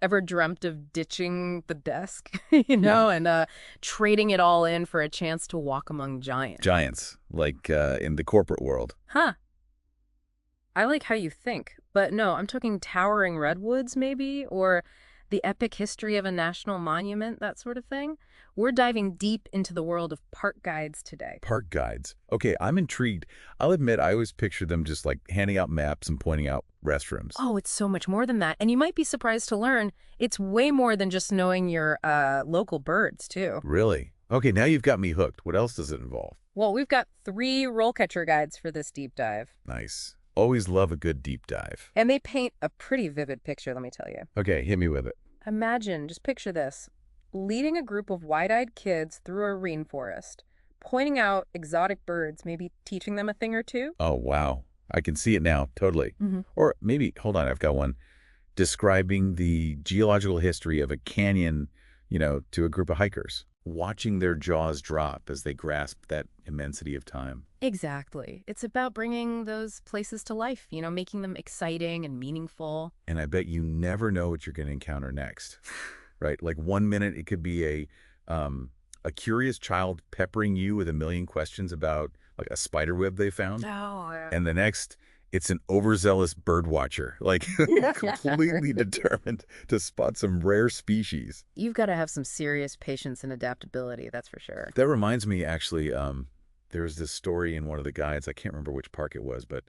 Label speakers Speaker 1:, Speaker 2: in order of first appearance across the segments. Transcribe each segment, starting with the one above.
Speaker 1: Ever dreamt of ditching the desk, and trading it all in for a chance to walk among giants?
Speaker 2: Giants, like in the corporate world.
Speaker 1: Huh. I like how you think, but no, I'm talking towering redwoods, maybe, or the epic history of a national monument, that sort of thing. We're diving deep into the world of park guides today.
Speaker 2: Park guides. Okay, I'm intrigued. I'll admit I always picture them just like handing out maps and pointing out restrooms.
Speaker 1: Oh, it's so much more than that. And you might be surprised to learn it's way more than just knowing your local birds, too.
Speaker 2: Really? Okay, now you've got me hooked. What else does it involve?
Speaker 1: Well, we've got 3 roll catcher guides for this deep dive.
Speaker 2: Nice. Always love a good deep dive.
Speaker 1: And they paint a pretty vivid picture, let me tell you.
Speaker 2: Okay, hit me with it.
Speaker 1: Imagine, just picture this, leading a group of wide-eyed kids through a rainforest, pointing out exotic birds, maybe teaching them a thing or two.
Speaker 2: Oh, wow. I can see it now, totally.
Speaker 1: Hmm.
Speaker 2: Or maybe, hold on, I've got one. Describing the geological history of a canyon, to a group of hikers. Watching their jaws drop as they grasp that immensity of time.
Speaker 1: Exactly. It's about bringing those places to life, making them exciting and meaningful.
Speaker 2: And I bet you never know what you're going to encounter next, right? Like one minute it could be a curious child peppering you with a million questions about like a spider web they found.
Speaker 1: Oh, yeah.
Speaker 2: And the next, it's an overzealous bird watcher, like completely determined to spot some rare species.
Speaker 1: You've got to have some serious patience and adaptability, that's for sure.
Speaker 2: That reminds me, actually, there's this story in one of the guides. I can't remember which park it was, but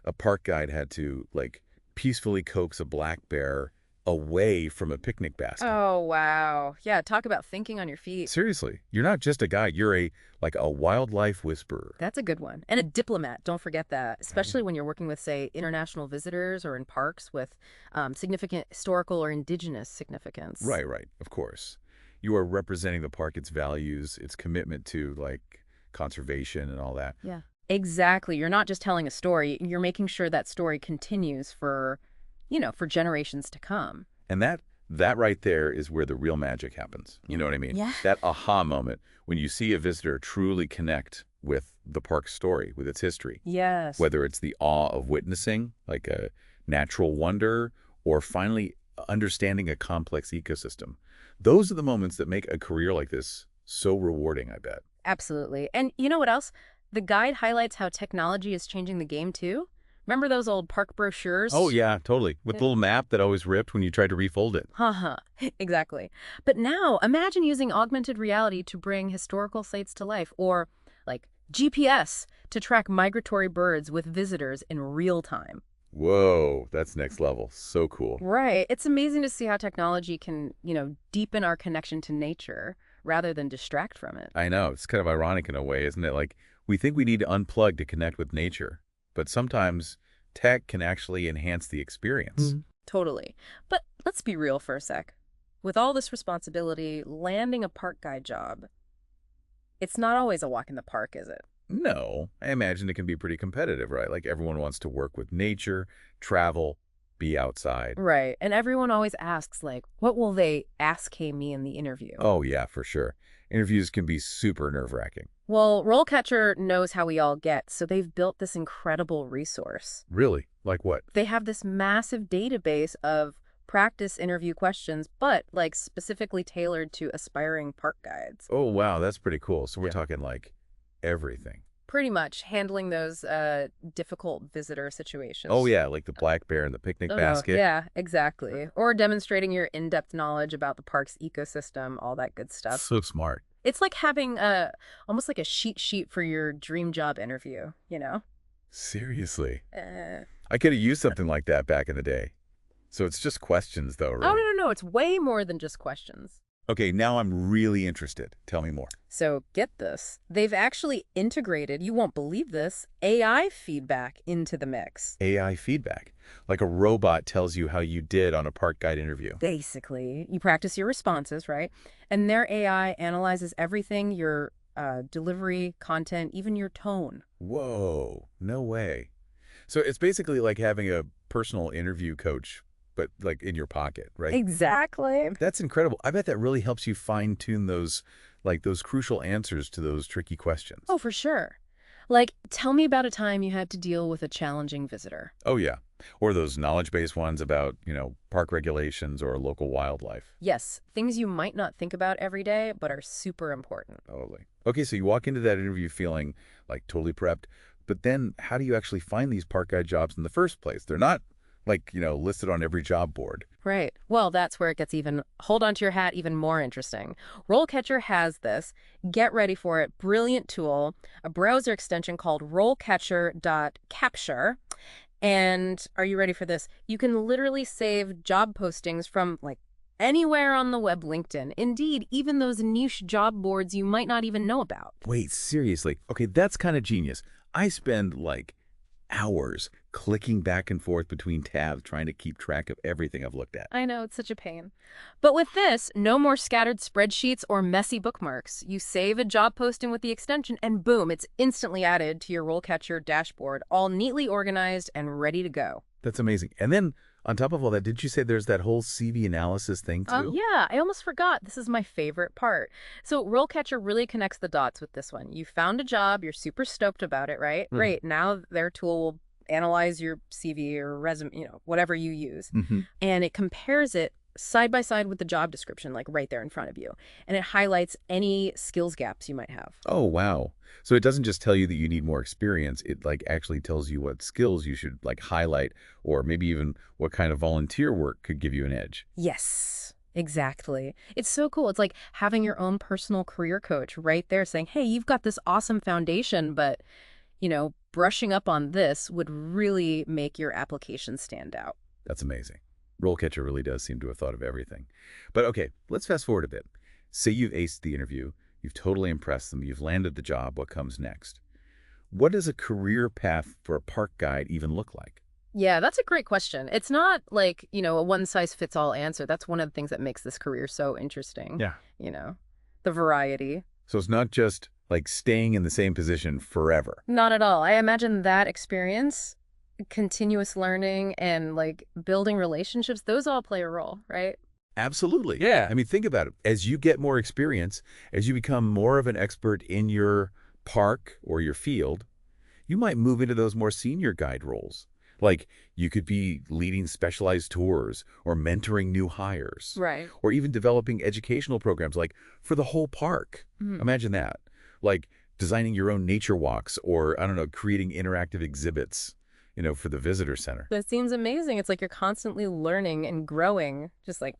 Speaker 2: a park guide had to like peacefully coax a black bear away from a picnic basket.
Speaker 1: Oh, wow. Yeah, talk about thinking on your feet.
Speaker 2: Seriously, you're not just a guide, you're a wildlife whisperer.
Speaker 1: That's a good one. And a diplomat, don't forget that, especially when you're working with, say, international visitors or in parks with significant historical or indigenous significance.
Speaker 2: Right, of course. You are representing the park, its values, its commitment to like conservation and all that.
Speaker 1: Yeah. Exactly. You're not just telling a story, you're making sure that story continues for generations to come.
Speaker 2: And that right there is where the real magic happens. You know what I mean?
Speaker 1: Yeah.
Speaker 2: That aha moment when you see a visitor truly connect with the park's story, with its history.
Speaker 1: Yes.
Speaker 2: Whether it's the awe of witnessing, like a natural wonder, or finally understanding a complex ecosystem. Those are the moments that make a career like this so rewarding, I bet.
Speaker 1: Absolutely. And you know what else? The guide highlights how technology is changing the game, too. Remember those old park brochures?
Speaker 2: Oh, yeah, totally. With the little map that always ripped when you tried to refold it.
Speaker 1: Haha, exactly. But now, imagine using augmented reality to bring historical sites to life, or like GPS to track migratory birds with visitors in real time.
Speaker 2: Whoa, that's next level. So cool.
Speaker 1: Right. It's amazing to see how technology can, deepen our connection to nature rather than distract from it.
Speaker 2: I know. It's kind of ironic in a way, isn't it? Like, we think we need to unplug to connect with nature, but sometimes tech can actually enhance the experience.
Speaker 1: Totally. But let's be real for a sec. With all this responsibility, landing a park guide job, it's not always a walk in the park, is it?
Speaker 2: No, I imagine it can be pretty competitive, right? Like everyone wants to work with nature, travel, be outside.
Speaker 1: Right. And everyone always asks, like, what will they ask me in the interview?
Speaker 2: Oh, yeah, for sure. Interviews can be super nerve-wracking.
Speaker 1: Well, RoleCatcher knows how we all get, so they've built this incredible resource.
Speaker 2: Really? Like what?
Speaker 1: They have this massive database of practice interview questions, but like specifically tailored to aspiring park guides.
Speaker 2: Oh, wow, that's pretty cool. So we're
Speaker 1: Yeah.
Speaker 2: talking like everything.
Speaker 1: Pretty much handling those difficult visitor situations.
Speaker 2: Oh, yeah, like the black bear in the picnic
Speaker 1: Oh, no.
Speaker 2: basket.
Speaker 1: Yeah, exactly. Or demonstrating your in-depth knowledge about the park's ecosystem, all that good stuff.
Speaker 2: So smart.
Speaker 1: It's like having almost like a cheat sheet for your dream job interview, you know?
Speaker 2: Seriously.
Speaker 1: Uh,
Speaker 2: I could have used something like that back in the day. So it's just questions, though,
Speaker 1: oh,
Speaker 2: right?
Speaker 1: no. It's way more than just questions.
Speaker 2: Okay, now I'm really interested. Tell me more.
Speaker 1: So get this. They've actually integrated, you won't believe this, AI feedback into the mix.
Speaker 2: AI feedback. Like a robot tells you how you did on a park guide interview.
Speaker 1: Basically, you practice your responses, right? And their AI analyzes everything, your delivery, content, even your tone.
Speaker 2: Whoa, no way. So it's basically like having a personal interview coach, but like in your pocket, right?
Speaker 1: Exactly.
Speaker 2: That's incredible. I bet that really helps you fine-tune those crucial answers to those tricky questions.
Speaker 1: Oh, for sure. Like, tell me about a time you had to deal with a challenging visitor.
Speaker 2: Oh, yeah. Or those knowledge-based ones about, park regulations or local wildlife.
Speaker 1: Yes, things you might not think about every day, but are super important.
Speaker 2: Totally. Okay, so you walk into that interview feeling like totally prepped, but then how do you actually find these park guide jobs in the first place? They're not like, listed on every job board.
Speaker 1: Right. Well, that's where it gets even, hold on to your hat, even more interesting. RoleCatcher has this, get ready for it, brilliant tool, a browser extension called RoleCatcher.capture. And are you ready for this? You can literally save job postings from like anywhere on the web, LinkedIn. Indeed, even those niche job boards you might not even know about.
Speaker 2: Wait, seriously? Okay, that's kind of genius. I spend like hours clicking back and forth between tabs trying to keep track of everything I've looked at.
Speaker 1: I know, it's such a pain. But with this, no more scattered spreadsheets or messy bookmarks. You save a job posting with the extension and boom, it's instantly added to your RoleCatcher dashboard, all neatly organized and ready to go.
Speaker 2: That's amazing. And then on top of all that, did you say there's that whole CV analysis thing too?
Speaker 1: Yeah, I almost forgot. This is my favorite part. So RoleCatcher really connects the dots with this one. You found a job, you're super stoked about it, right?
Speaker 2: Mhm.
Speaker 1: Great. Now their tool will analyze your CV or resume, whatever you use.
Speaker 2: Mm-hmm.
Speaker 1: And it compares it side by side with the job description, like right there in front of you. And it highlights any skills gaps you might have.
Speaker 2: Oh, wow. So it doesn't just tell you that you need more experience. It like actually tells you what skills you should like highlight or maybe even what kind of volunteer work could give you an edge.
Speaker 1: Yes, exactly. It's so cool. It's like having your own personal career coach right there saying, hey, you've got this awesome foundation, but, brushing up on this would really make your application stand out.
Speaker 2: That's amazing. RoleCatcher really does seem to have thought of everything. But okay, let's fast forward a bit. Say you've aced the interview, you've totally impressed them, you've landed the job, what comes next? What does a career path for a park guide even look like?
Speaker 1: Yeah, that's a great question. It's not like, a one-size-fits-all answer. That's one of the things that makes this career so interesting,
Speaker 2: Yeah.
Speaker 1: the variety.
Speaker 2: So it's not just like staying in the same position forever.
Speaker 1: Not at all. I imagine that experience, continuous learning and like building relationships, those all play a role, right?
Speaker 2: Absolutely. Yeah. I mean, think about it. As you get more experience, as you become more of an expert in your park or your field, you might move into those more senior guide roles. Like you could be leading specialized tours or mentoring new hires,
Speaker 1: Right.
Speaker 2: or even developing educational programs like for the whole park.
Speaker 1: Mhm.
Speaker 2: Imagine that. Like designing your own nature walks or, I don't know, creating interactive exhibits, for the visitor center.
Speaker 1: That seems amazing. It's like you're constantly learning and growing, just like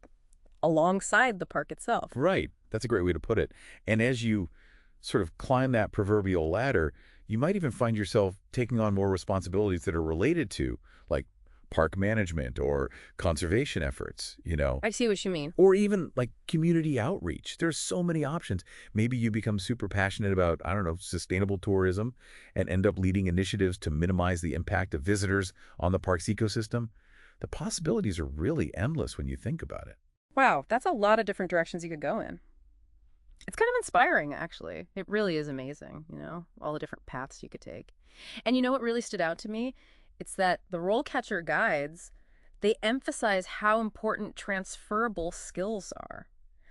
Speaker 1: alongside the park itself.
Speaker 2: Right. That's a great way to put it. And as you sort of climb that proverbial ladder, you might even find yourself taking on more responsibilities that are related to, like, park management or conservation efforts.
Speaker 1: I see what you mean.
Speaker 2: Or even like community outreach. There's so many options. Maybe you become super passionate about, I don't know, sustainable tourism and end up leading initiatives to minimize the impact of visitors on the park's ecosystem. The possibilities are really endless when you think about it.
Speaker 1: Wow, that's a lot of different directions you could go in. It's kind of inspiring, actually. It really is amazing, all the different paths you could take. And you know what really stood out to me? It's that the RoleCatcher guides, they emphasize how important transferable skills are.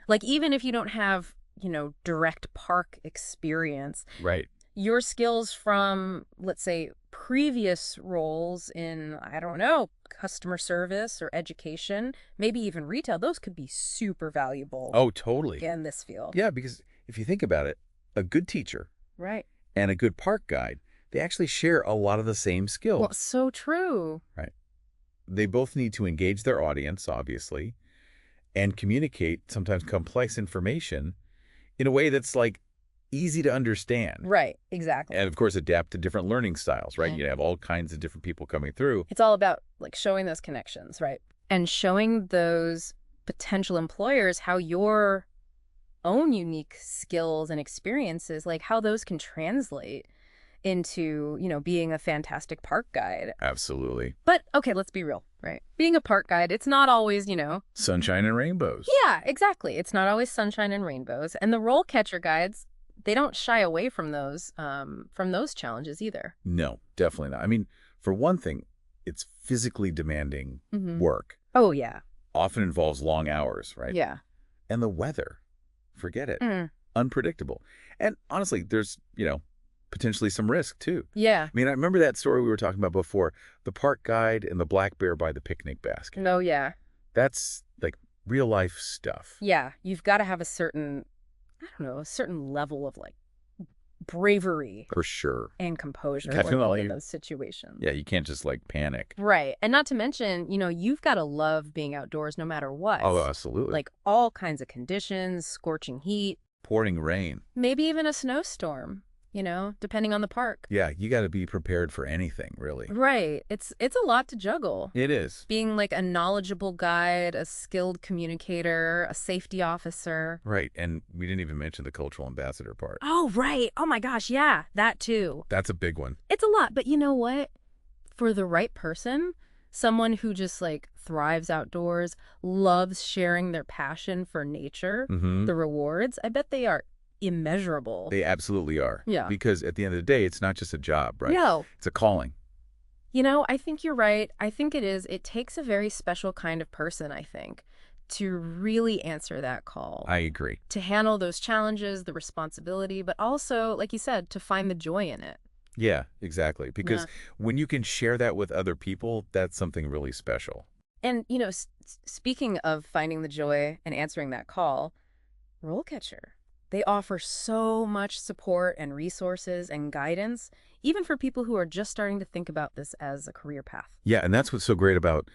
Speaker 1: Like, even if you don't have, direct park experience,
Speaker 2: Right.
Speaker 1: your skills from, let's say, previous roles in, I don't know, customer service or education, maybe even retail, those could be super valuable
Speaker 2: Oh, totally.
Speaker 1: in this field.
Speaker 2: Yeah, because if you think about it, a good teacher
Speaker 1: Right.
Speaker 2: and a good park guide, they actually share a lot of the same
Speaker 1: Well,
Speaker 2: skills.
Speaker 1: so true.
Speaker 2: Right. They both need to engage their audience, obviously, and communicate sometimes complex information in a way that's like easy to understand.
Speaker 1: Right, exactly.
Speaker 2: And of course, adapt to different learning styles, right?
Speaker 1: Mhm.
Speaker 2: You have all kinds of different people coming through.
Speaker 1: It's all about like showing those connections, right? And showing those potential employers how your own unique skills and experiences, like how those can translate into, being a fantastic park guide.
Speaker 2: Absolutely.
Speaker 1: But okay, let's be real, right? Being a park guide, it's not always,
Speaker 2: Sunshine and rainbows.
Speaker 1: yeah, exactly. It's not always sunshine and rainbows. And the role catcher guides, they don't shy away from those challenges either.
Speaker 2: No, definitely not. I mean, for one thing, it's physically demanding
Speaker 1: Mhm.
Speaker 2: work.
Speaker 1: Oh, yeah.
Speaker 2: Often involves long hours, right?
Speaker 1: Yeah.
Speaker 2: And the weather, forget it.
Speaker 1: Mm.
Speaker 2: Unpredictable. And honestly, there's, potentially some risk, too.
Speaker 1: Yeah.
Speaker 2: I mean, I remember that story we were talking about before, the park guide and the black bear by the picnic basket.
Speaker 1: No, yeah.
Speaker 2: That's like real life stuff.
Speaker 1: Yeah. You've got to have a certain, I don't know, a certain level of like bravery
Speaker 2: For sure.
Speaker 1: and composure, I think, in
Speaker 2: Definitely.
Speaker 1: those situations.
Speaker 2: Yeah, you can't just like panic.
Speaker 1: Right. And not to mention, you've got to love being outdoors no matter
Speaker 2: Oh,
Speaker 1: what.
Speaker 2: absolutely.
Speaker 1: Like all kinds of conditions, scorching heat,
Speaker 2: Pouring rain.
Speaker 1: maybe even a snowstorm, depending on the park.
Speaker 2: Yeah, you got to be prepared for anything, really.
Speaker 1: Right. It's a lot to juggle.
Speaker 2: It is.
Speaker 1: Being like a knowledgeable guide, a skilled communicator, a safety officer.
Speaker 2: Right, and we didn't even mention the cultural ambassador part.
Speaker 1: Oh, right. Oh my gosh, yeah, that too.
Speaker 2: That's a big one.
Speaker 1: It's a lot, but you know what? For the right person, someone who just like thrives outdoors, loves sharing their passion for nature,
Speaker 2: Mm-hmm.
Speaker 1: the rewards, I bet they are immeasurable.
Speaker 2: They absolutely are.
Speaker 1: Yeah.
Speaker 2: Because at the end of the day, it's not just a job, right?
Speaker 1: No.
Speaker 2: It's a calling.
Speaker 1: I think you're right. I think it is. It takes a very special kind of person, I think, to really answer that call.
Speaker 2: I agree.
Speaker 1: To handle those challenges, the responsibility, but also, like you said, to find the joy in it.
Speaker 2: Yeah, exactly. Because
Speaker 1: Yeah.
Speaker 2: when you can share that with other people, that's something really special.
Speaker 1: And, speaking of finding the joy and answering that call, RoleCatcher. They offer so much support and resources and guidance, even for people who are just starting to think about this as a career path.
Speaker 2: Yeah, and that's what's so great about,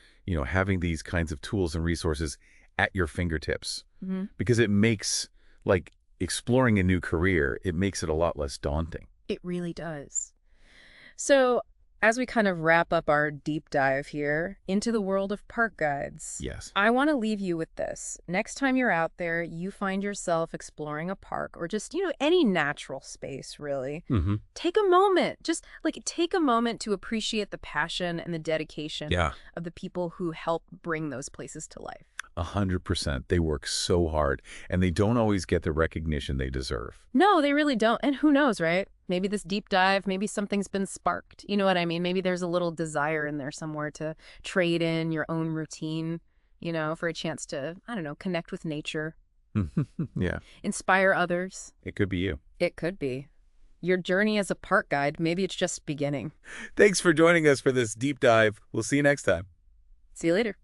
Speaker 2: having these kinds of tools and resources at your fingertips.
Speaker 1: Hmm.
Speaker 2: Because it makes, like, exploring a new career, it makes it a lot less daunting.
Speaker 1: It really does. So, as we kind of wrap up our deep dive here into the world of park guides,
Speaker 2: Yes.
Speaker 1: I want to leave you with this. Next time you're out there, you find yourself exploring a park or just, any natural space, really.
Speaker 2: Mm-hmm.
Speaker 1: Take a moment. Just like take a moment to appreciate the passion and the dedication
Speaker 2: Yeah.
Speaker 1: of the people who help bring those places to life.
Speaker 2: 100%. They work so hard, and they don't always get the recognition they deserve.
Speaker 1: No, they really don't. And who knows, right? Maybe this deep dive, maybe something's been sparked. You know what I mean? Maybe there's a little desire in there somewhere to trade in your own routine, for a chance to, I don't know, connect with nature,
Speaker 2: Yeah,
Speaker 1: inspire others.
Speaker 2: it could be you.
Speaker 1: It could be. Your journey as a park guide, maybe it's just beginning.
Speaker 2: Thanks for joining us for this deep dive. We'll see you next time.
Speaker 1: See you later.